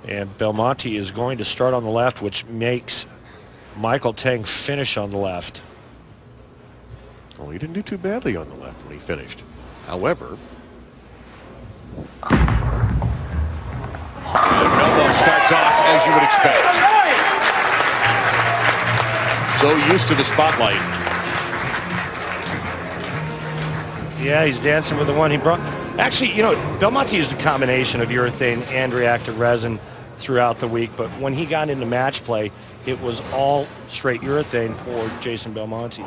And Belmonte is going to start on the left, which makes Michael Tang finish on the left. Well, he didn't do too badly on the left when he finished. However, Belmonte starts off as you would expect. So used to the spotlight. Yeah, he's dancing with the one he brought. Actually, you know, Belmonte used a combination of urethane and reactive resin throughout the week, but when he got into match play, it was all straight urethane for Jason Belmonte.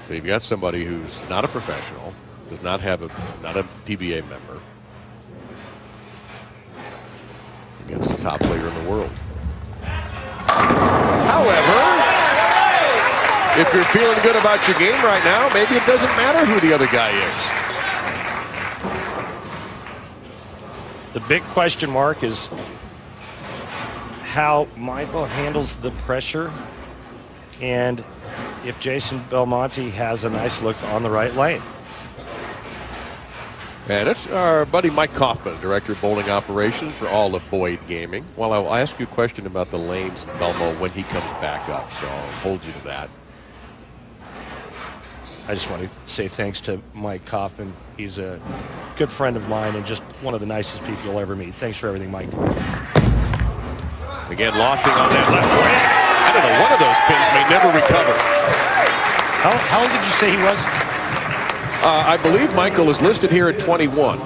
So you've got somebody who's not a professional, does not have not a PBA member, against the top player in the world. However, if you're feeling good about your game right now, maybe it doesn't matter who the other guy is. The big question mark is how Michael handles the pressure and if Jason Belmonte has a nice look on the right lane. And it's our buddy Mike Kaufman, Director of Bowling Operations for all of Boyd Gaming. Well, I'll ask you a question about the lanes in Belmo when he comes back up, so I'll hold you to that. I just want to say thanks to Mike Kaufman. He's a good friend of mine and just one of the nicest people you'll ever meet. Thanks for everything, Mike. Again, lofting on that left wing. I don't know, one of those pins may never recover. How old did you say he was? I believe Michael is listed here at 21.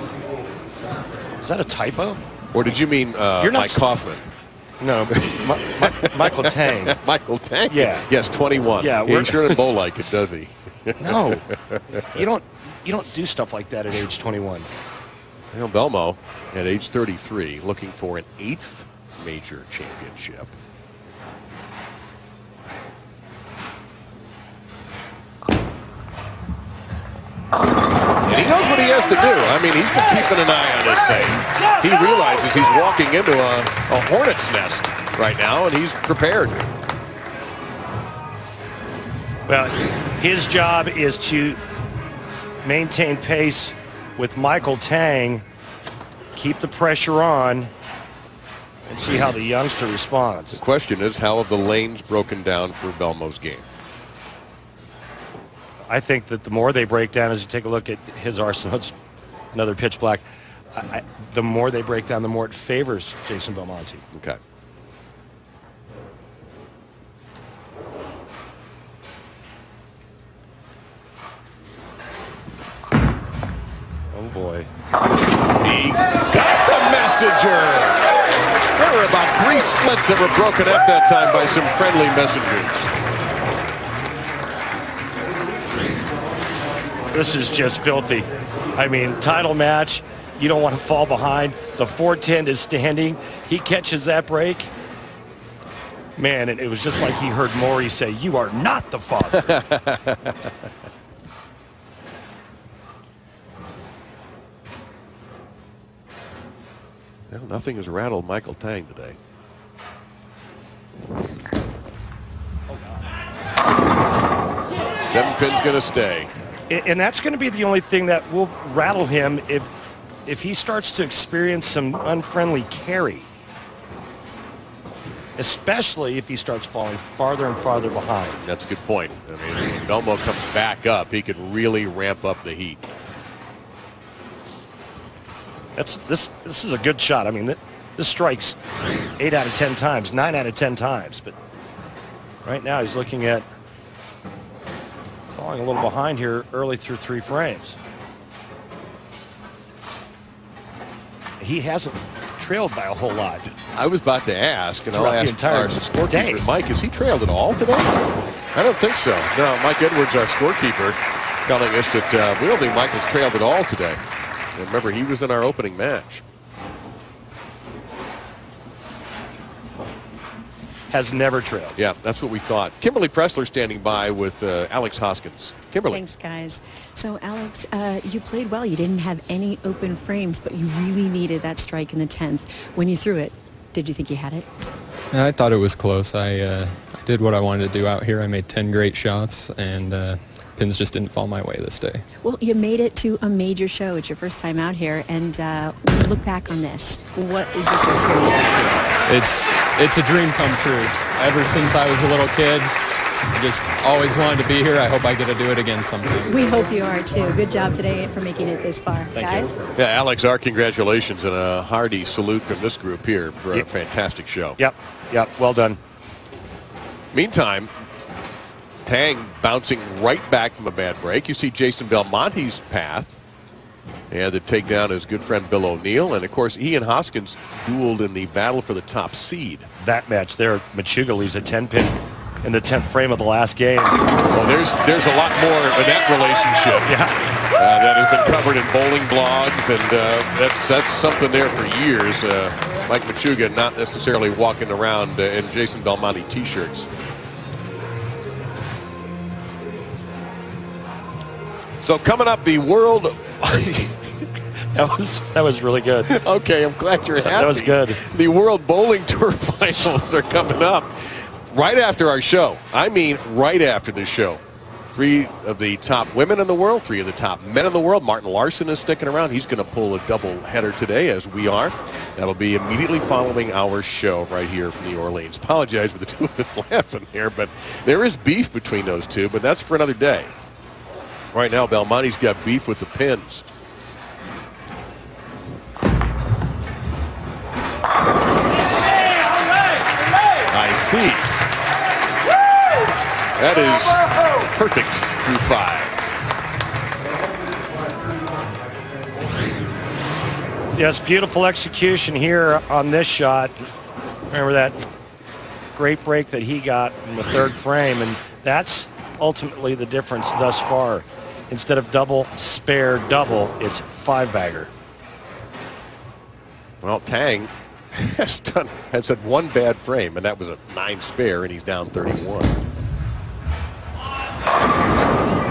Is that a typo? Or did you mean Mike Kaufman? No, Michael Tang. Michael Tang? Yeah. Yes, 21. Yeah, he sure doesn't bowl like it, does he? No, you don't do stuff like that at age 21. You know, Belmo at age 33 looking for an 8th major championship. And he knows what he has to do. I mean, he's been keeping an eye on this thing. He realizes he's walking into a hornet's nest right now, and he's prepared. Well, his job is to maintain pace with Michael Tang, keep the pressure on, and see how the youngster responds. The question is, how have the lanes broken down for Belmo's game? I think that the more they break down, as you take a look at his arsenal, it's another pitch black, the more they break down, the more it favors Jason Belmonte. Okay. Oh, boy. He got the messenger. There were about 3 splits that were broken at that time by some friendly messengers. This is just filthy. I mean, title match, you don't want to fall behind. The 410 is standing. He catches that break. Man, it was just like he heard Maury say, "You are not the father." Well, nothing has rattled Michael Tang today. Seven pin's going to stay. And that's going to be the only thing that will rattle him if he starts to experience some unfriendly carry. Especially if he starts falling farther and farther behind. That's a good point. I mean, when Belmo comes back up, he can really ramp up the heat. This is a good shot. I mean, this strikes 8 out of 10 times, 9 out of 10 times. But right now he's looking at falling a little behind here early through 3 frames. He hasn't trailed by a whole lot. I was about to ask, and I'll Throughout the ask entire our scorekeeper. Mike, has he trailed at all today? I don't think so. No, Mike Edwards, our scorekeeper, telling us that we don't think Mike has trailed at all today. And remember, he was in our opening match. Has never trailed. Yeah, that's what we thought. Kimberly Pressler standing by with Alex Hoskins. Kimberly. Thanks, guys. So, Alex, you played well. You didn't have any open frames, but you really needed that strike in the 10th. When you threw it, did you think you had it? I thought it was close. I did what I wanted to do out here. I made 10 great shots and pins just didn't fall my way this day. Well, you made it to a major show. It's your first time out here, and when you look back on this, what is this experience like for you? It's a dream come true. Ever since I was a little kid, I just always wanted to be here. I hope I get to do it again sometime. We hope you are, too. Good job today for making it this far, guys. Yeah, Alex, our congratulations and a hearty salute from this group here for a fantastic show. Yep, well done. Meantime, Tang bouncing right back from a bad break. You see Jason Belmonte's path. And to take down his good friend Bill O'Neill. And, of course, he and Hoskins dueled in the battle for the top seed. That match there, Machuga leaves a 10-pin in the 10th frame of the last game. Well, there's a lot more of that relationship. That has been covered in bowling blogs, and that's something there for years. Mike Machuga not necessarily walking around in Jason Belmonte T-shirts. So coming up, the world. That was really good. Okay, I'm glad you're happy. That was good. The World Bowling Tour Finals are coming up right after our show. I mean, right after the show. 3 of the top women in the world, 3 of the top men in the world. Martin Larson is sticking around. He's going to pull a double header today, as we are. That'll be immediately following our show right here from New Orleans. Apologize for the two of us laughing here, but there is beef between those two, but that's for another day. Right now, Belmonte's got beef with the pins. I see. That is perfect through 5. Yes, beautiful execution here on this shot. Remember that great break that he got in the 3rd frame, and that's ultimately the difference thus far. Instead of double, spare, double, it's 5-bagger. Well, Tang has had 1 bad frame, and that was a 9 spare, and he's down 31.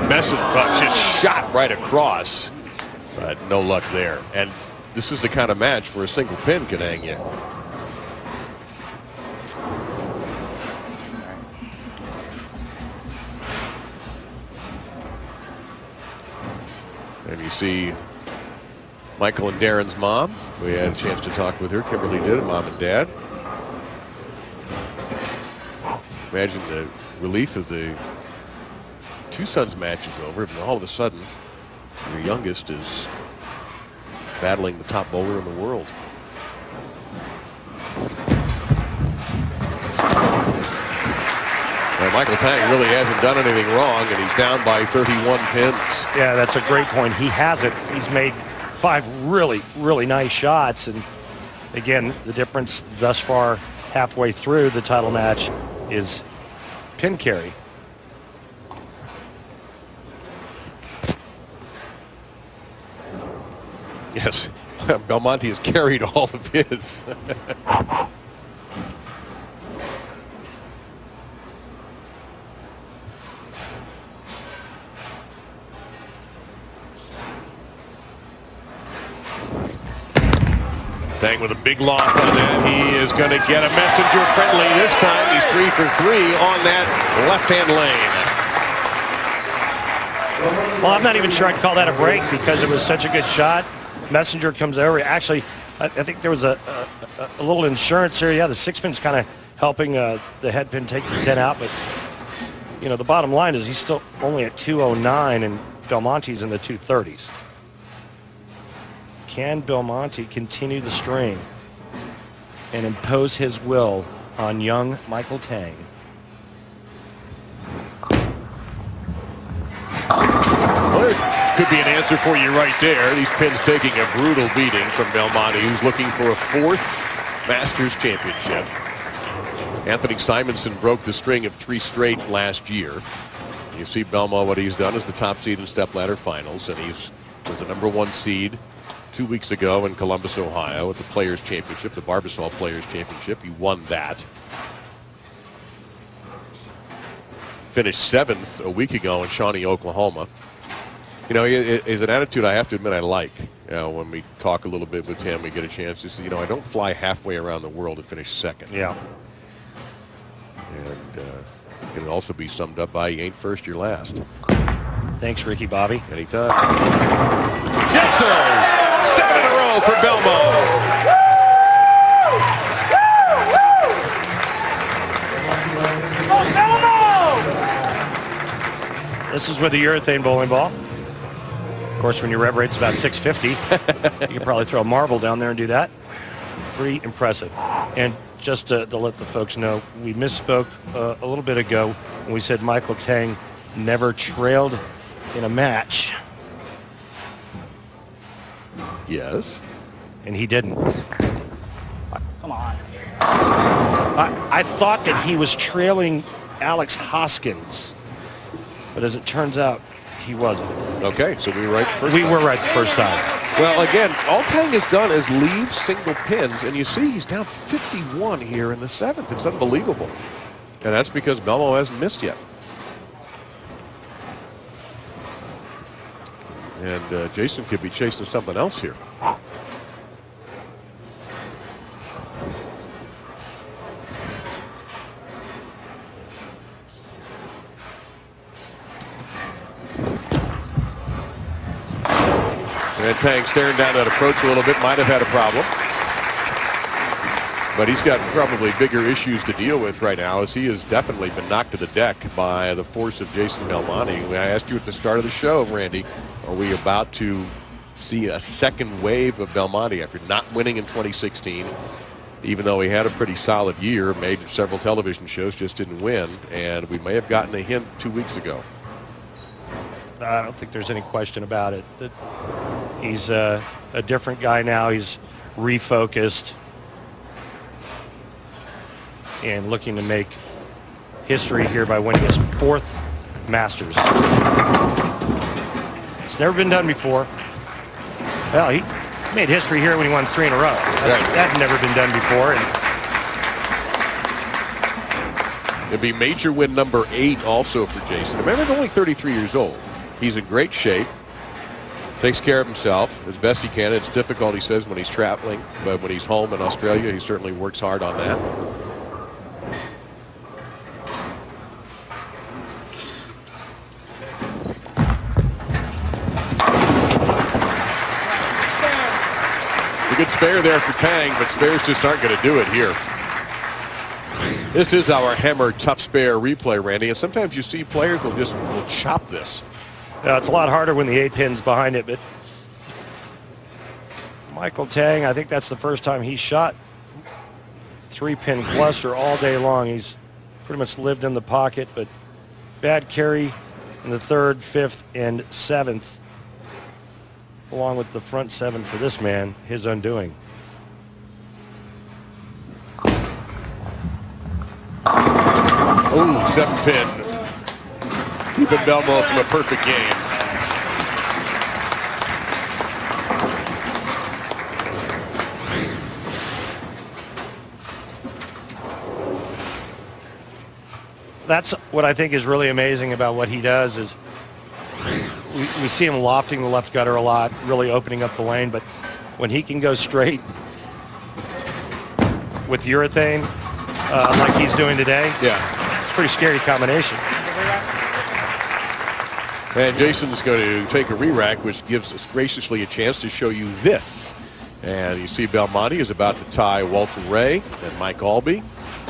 Messin just shot right across, but no luck there. And this is the kind of match where a single pin can hang you. And you see Michael and Darren's mom. We had a chance to talk with her. Kimberly did, mom and dad. Imagine the relief of the 2 sons match is over, and all of a sudden your youngest is battling the top bowler in the world. Well, Michael Tang really hasn't done anything wrong, and he's down by 31 pins. Yeah, that's a great point. He hasn't. He's made 5 really, really nice shots. And again, the difference thus far halfway through the title match is pin carry. Yes, Belmonte has carried all of his. Tang with a big loft on that. He is going to get a messenger friendly this time. He's 3 for 3 on that left-hand lane. Well, I'm not even sure I'd call that a break because it was such a good shot. Messenger comes over. Actually, I think there was a little insurance here. Yeah, the 6-pin's kind of helping the head pin take the 10 out. But, you know, the bottom line is he's still only at 209 and Belmonte's in the 230s. Can Belmonte continue the string and impose his will on young Michael Tang? Well, there could be an answer for you right there. These pins taking a brutal beating from Belmonte, who's looking for a 4th Masters championship. Anthony Simonson broke the string of 3 straight last year. You see Belmont, what he's done is the top seed in stepladder finals, and he's was the #1 seed 2 weeks ago in Columbus, Ohio at the Players Championship, the Barbasol Players Championship. He won that. Finished 7th a week ago in Shawnee, Oklahoma. You know, it is an attitude I have to admit I like. You know, when we talk a little bit with him, we get a chance to see, you know, I don't fly halfway around the world to finish 2nd. Yeah. And it can also be summed up by you ain't first, you're last. Thanks, Ricky Bobby. Anytime. Yes, sir! 7 in a row for Belmonte. This is with the urethane bowling ball. Of course, when your rev rate's about 650, you can probably throw a marble down there and do that. Pretty impressive. And just to let the folks know, we misspoke a little bit ago when we said Michael Tang never trailed in a match. Yes. And he didn't. Come on. I thought that he was trailing Alex Hoskins, but as it turns out, he wasn't. Okay, so we were right the first We time. were right the first time. Well, again, all Tang has done is leave single pins, and you see he's down 51 here in the 7th. It's unbelievable. And that's because Belmonte hasn't missed yet. And Jason could be chasing something else here. And Tang staring down that approach a little bit, might have had a problem. But he's got probably bigger issues to deal with right now, as he has definitely been knocked to the deck by the force of Jason Belmonte. I asked you at the start of the show, Randy, are we about to see a second wave of Belmonte after not winning in 2016? Even though he had a pretty solid year, made several television shows, just didn't win. And we may have gotten a hint 2 weeks ago. I don't think there's any question about it. He's a different guy now. He's refocused and looking to make history here by winning his 4th Masters. It's never been done before. Well, he made history here when he won 3 in a row. That had never been done before. And it'd be major win number 8 also for Jason. Remember, he's only 33 years old. He's in great shape. Takes care of himself as best he can. It's difficult, he says, when he's traveling. But when he's home in Australia, he certainly works hard on that. A good spare there for Tang, but spares just aren't going to do it here. This is our hammer tough spare replay, Randy, and sometimes you see players will chop this. it's a lot harder when the 8 pin's behind it, but Michael Tang, I think that's the first time he shot 3-pin cluster all day long. He's pretty much lived in the pocket, but bad carry in the 3rd, 5th, and 7th, along with the front 7 for this man, his undoing. Ooh, 7-pin. Keeping Belmonte from a perfect game. That's what I think is really amazing about what he does is we see him lofting the left gutter a lot, really opening up the lane, but when he can go straight with urethane like he's doing today, it's a pretty scary combination. And Jason's going to take a re-rack, which gives us graciously a chance to show you this. And you see Belmonte is about to tie Walter Ray and Mike Albee,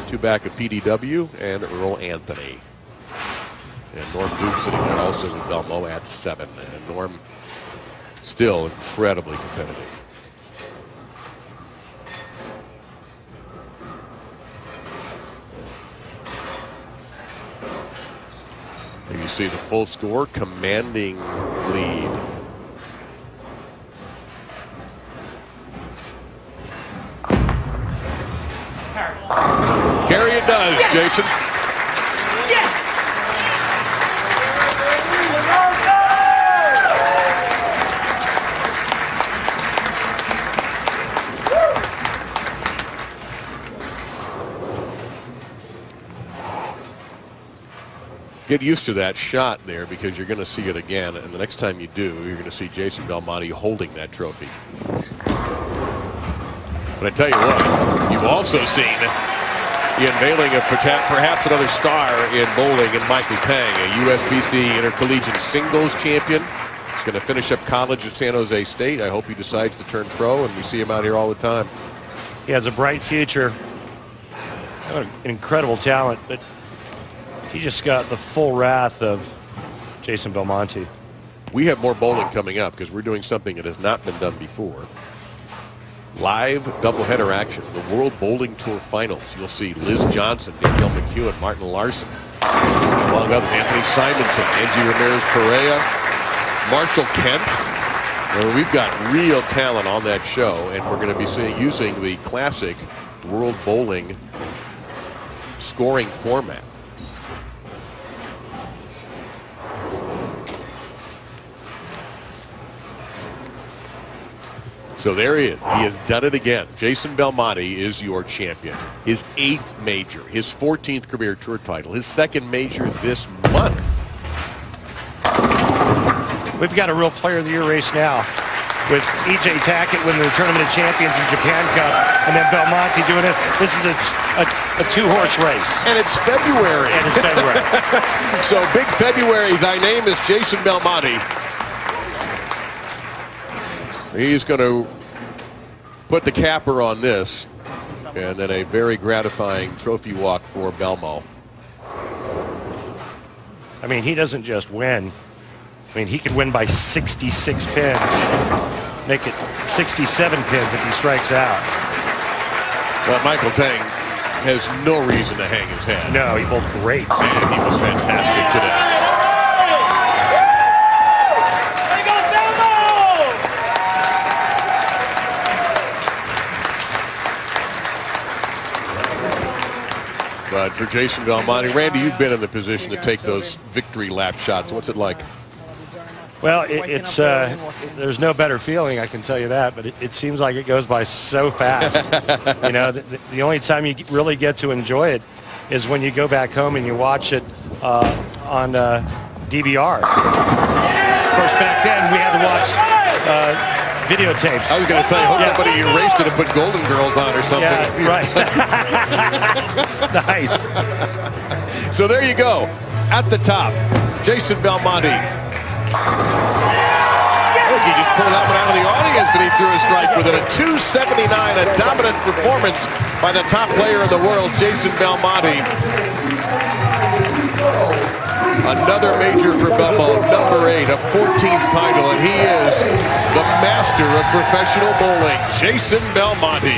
2 back of PDW and Earl Anthony. And Norm Duke sitting there also with Belmonte at 7. And Norm still incredibly competitive. And you see the full score, commanding lead. Carry it does, Jason. Get used to that shot there because you're going to see it again, and the next time you do, you're going to see Jason Belmonte holding that trophy. But I tell you what, you've also seen The unveiling of perhaps another star in bowling in Michael Tang, a USBC intercollegiate singles champion. He's going to finish up college at San Jose State. I hope he decides to turn pro, and we see him out here all the time. He has a bright future. An incredible talent, but he just got the full wrath of Jason Belmonte. We have more bowling coming up because we're doing something that has not been done before. Live doubleheader action, the World Bowling Tour Finals. You'll see Liz Johnson, Danielle McEwen, Martin Larson, among others, Anthony Simonson, Angie Ramirez-Perea, Marshall Kent. Well, we've got real talent on that show, and we're going to be using the classic World Bowling scoring format. So there he is. He has done it again. Jason Belmonte is your champion. His 8th major, his 14th career tour title, his 2nd major this month. We've got a real player of the year race now with E.J. Tackett winning the Tournament of Champions in Japan Cup, and then Belmonte doing it. This is a two-horse race. And it's February. And it's February. So big February. Thy name is Jason Belmonte. He's going to put the capper on this, and then a very gratifying trophy walk for Belmo. I mean, he doesn't just win. I mean, he could win by 66 pins, make it 67 pins if he strikes out. Well, Michael Tang has no reason to hang his head. No, he bowled great. And he was fantastic today. But for Jason Belmonte, Randy, you've been in the position to take those victory lap shots. What's it like? Well, it's there's no better feeling, I can tell you that, but it seems like it goes by so fast. You know, the only time you really get to enjoy it is when you go back home and you watch it on DVR. Of course, back then we had to watch videotapes. I was going to say, hope nobody erased it and put Golden Girls on or something. Yeah, right. Nice. So there you go. At the top, Jason Belmonte. Look, he just pulled that one out of the audience and he threw a strike with it. A 279, a dominant performance by the top player in the world, Jason Belmonte. Another major for Belmo, number 8, a 14th title, and he is the master of professional bowling, Jason Belmonte.